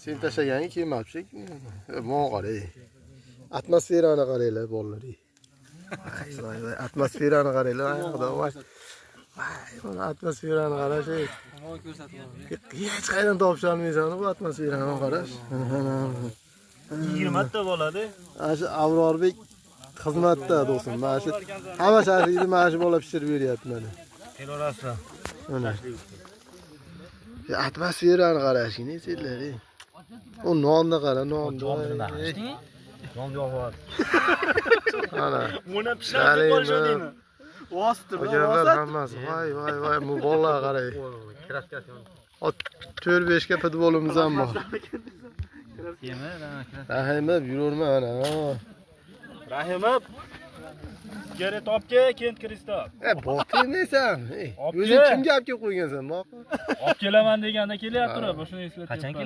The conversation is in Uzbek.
Sen tashlaganga kelmabdi. Mo'ng qarang. Atmosferani qaranglar bolalar. Voy, atmosferani qaranglar. Xudo voy. Voy, atmosferani qarash. Hech qayerdan topisha olmaysan bu atmosferani qarash. 20 ta bo'ladi. Mana shu Avrorbek xizmatda do'stim. Mana shu hamma shaharlikni mana shu bola pishirib beryapti mana. Telorasida. Mana. Atmosferani qarashing, sizlar. O nonni qara, nonni. Non yo'q. Ana. Buni pishirib qo'yishadimi? Vosita, O'jarlar hammasi. Voy, bu bolalar qarang. Kraskasi. 4-5 ga futbolimiz ham bor. Rahimov yururma ana. Rahimov. Geri topga Kent Kristof. Botir neysan? O'zing kimga olib kelib qo'ygansan? Olib kelaman deganda kelyapti, boshini eslatib.